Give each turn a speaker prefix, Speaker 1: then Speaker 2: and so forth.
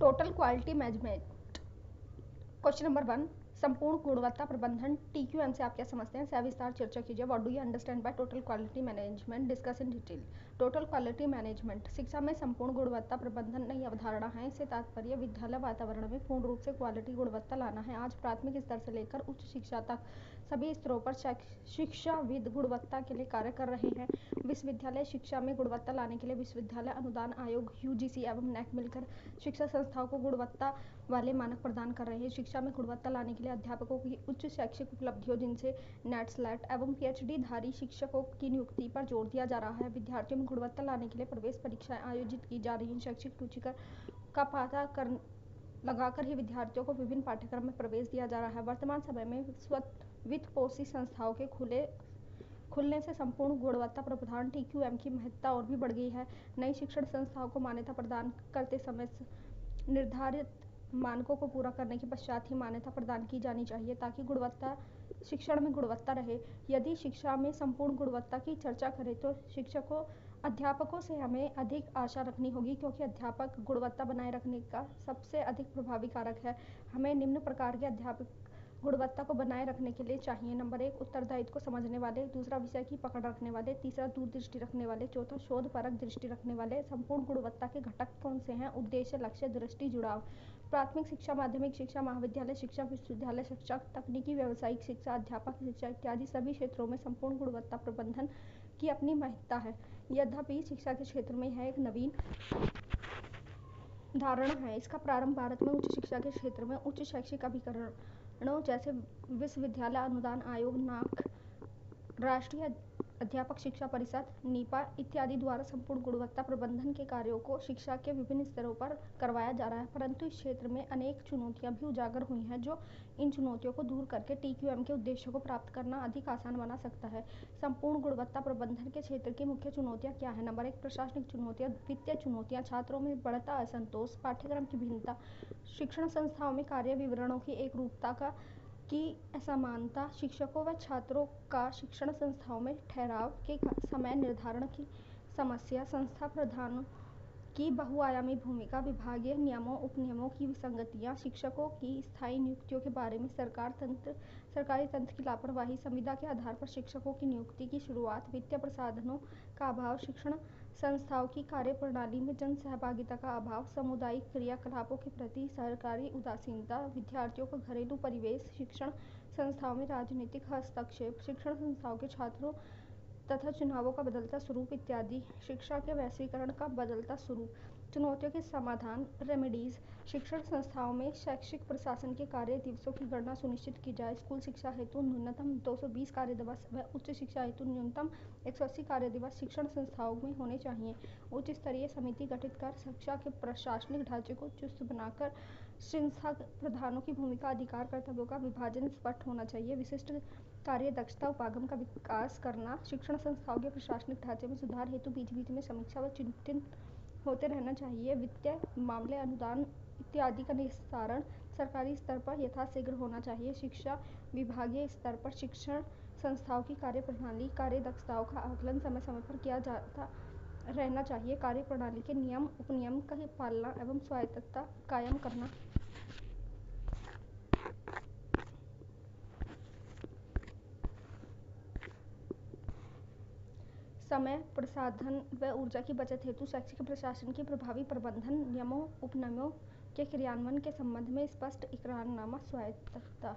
Speaker 1: Total quality management. Question number 1, संपूर्ण गुणवत्ता प्रबंधन TQM से आप क्या समझते हैं? सविस्तार चर्चा कीजिए। What do you understand by total quality management? Discuss in detail. Total quality management शिक्षा में संपूर्ण गुणवत्ता प्रबंधन नई अवधारणा है। इससे तात्पर्य विद्यालय वातावरण में पूर्ण रूप से क्वालिटी गुणवत्ता लाना है। आज प्राथमिक स्तर से लेकर उच्च शिक्षा तक सभी स्तरों पर शिक्षाविद गुणवत्ता के लिए कार्य कर रहे हैं। विश्वविद्यालय शिक्षा में गुणवत्ता लाने के लिए विश्वविद्यालय अनुदान आयोग UGC एवं NAC मिलकर शिक्षा संस्थाओं को गुणवत्ता वाले मानक प्रदान कर रहे हैं। शिक्षा में गुणवत्ता लाने के लिए अध्यापकों की उच्च शैक्षिक उपलब्धियों जिनसे नेट स्लैट एवं PhD धारी शिक्षकों की नियुक्ति पर जोर दिया जा रहा है। विद्यार्थियों में गुणवत्ता लाने के लिए प्रवेश परीक्षाएं आयोजित की जा रही हैं। शैक्षिक रुचिकर का पता लगाकर ही विद्यार्थियों को विभिन्न पाठ्यक्रम में प्रवेश दिया जा रहा है। वर्तमान समय में वित्तपोषी संस्थाओं के खुलने से संपूर्ण गुणवत्ता प्रबंधन TQM की महत्ता और भी बढ़ गई है। नई शिक्षण संस्थाओं को मान्यता प्रदान करते समय निर्धारित मानकों को पूरा करने के पश्चात ही मान्यता प्रदान की जानी चाहिए ताकि गुणवत्ता शिक्षण में गुणवत्ता रहे। यदि शिक्षा में संपूर्ण गुणवत्ता की चर्चा करें तो अध्यापकों से हमें अधिक आशा रखनी होगी, क्योंकि अध्यापक गुणवत्ता बनाए रखने का सबसे अधिक प्रभावी कारक है। हमें निम्न प्रकार के अध्यापक गुणवत्ता को बनाए रखने के लिए चाहिए। नंबर 1, उत्तरदायित्व को समझने वाले। दूसरा, विषय की पकड़ रखने वाले। तीसरा, दूरदृष्टि रखने वाले। चौथा, शोधपरक दृष्टि रखने वाले। संपूर्ण गुणवत्ता के घटक कौन से हैं? उद्देश्य, लक्ष्य, दृष्टि, जुड़ाव। प्राथमिक शिक्षा, माध्यमिक शिक्षा, महाविद्यालय शिक्षा, विश्वविद्यालय शिक्षा, तकनीकी व्यावसायिक शिक्षा, अध्यापक शिक्षा इत्यादि सभी क्षेत्रों में संपूर्ण गुणवत्ता प्रबंधन की अपनी महत्ता है। यद्यपि शिक्षा के क्षेत्र में यह एक नवीन धारणा है। इसका प्रारंभ भारत में उच्च शिक्षा के क्षेत्र में उच्च शैक्षिक अभिकरणों जैसे विश्वविद्यालय अनुदान आयोग, NAC, राष्ट्रीय अध्यापक शिक्षा परिषद, NIPA इत्यादि द्वारा संपूर्ण गुणवत्ता प्रबंधन के कार्यों को शिक्षा के विभिन्न स्तरों पर करवाया जा रहा है। परंतु इस क्षेत्र में अनेक चुनौतियां भी उजागर हुई हैं, जो इन चुनौतियों को दूर करके TQM के उद्देश्यों को प्राप्त करना अधिक आसान बना सकता है। संपूर्ण गुणवत्ता प्रबंधन के क्षेत्र की मुख्य चुनौतियां क्या है? नंबर 1, प्रशासनिक चुनौतियां। वित्तीय चुनौतियां, छात्रों में बढ़ता असंतोष, पाठ्यक्रम की भिन्नता, शिक्षण संस्थाओं में कार्य विवरणों की एक रूपता की असमानता, शिक्षकों व छात्रों का शिक्षण संस्थाओं में ठहराव के समय निर्धारण की समस्या, संस्था प्रधानों की बहुआयामी भूमिका, विभागीय नियमों उपनियमों की विसंगतियां, शिक्षकों की स्थायी नियुक्तियों के बारे में सरकारी तंत्र की लापरवाही, संविदा के आधार पर शिक्षकों की नियुक्ति की शुरुआत, वित्तीय प्रसाधनों का अभाव, शिक्षण संस्थाओं की कार्यप्रणाली में जन सहभागिता का अभाव, सामुदायिक क्रियाकलापों के प्रति सरकारी उदासीनता, विद्यार्थियों का घरेलू परिवेश, शिक्षण संस्थाओं में राजनीतिक हस्तक्षेप, शिक्षण संस्थाओं के छात्रों तथा चुनावों का बदलता स्वरूप इत्यादि। शिक्षा के वैश्वीकरण का बदलता स्वरूप। चुनौतियों के समाधान, रेमेडीज। शिक्षण संस्थाओं में शैक्षिक प्रशासन के कार्य दिवसों की गणना सुनिश्चित की जाए। स्कूल शिक्षा हेतु न्यूनतम 220 कार्य दिवस व उच्च शिक्षा हेतु न्यूनतम 180 कार्य दिवस शिक्षण संस्थाओं में होने चाहिए। उच्च स्तरीय समिति गठित कर शिक्षा के प्रशासनिक ढांचे को चुस्त बनाकर संस्था प्रधानों की भूमिका, अधिकार, कर्तव्यों का विभाजन स्पष्ट होना चाहिए। विशिष्ट कार्य दक्षता उपागम का विकास करना। शिक्षण संस्थाओं के प्रशासनिक ढांचे में सुधार हेतु बीच-बीच में समीक्षा व चिंतन होते रहना चाहिए। वित्तीय मामले, अनुदान इत्यादि का निस्तारण सरकारी स्तर पर यथाशीघ्र होना चाहिए। शिक्षा विभागीय स्तर पर शिक्षण संस्थाओं की कार्यप्रणाली, कार्य दक्षताओं का आकलन समय समय पर किया जाता रहना चाहिए। कार्यप्रणाली के नियम उपनियम की पालना एवं स्वायत्तता कायम करना। समय, प्रसाधन व ऊर्जा की बचत हेतु शैक्षिक प्रशासन के प्रभावी प्रबंधन, नियमों उपनियमों के क्रियान्वयन के संबंध में स्पष्ट इकरारनामा, स्वायत्तता।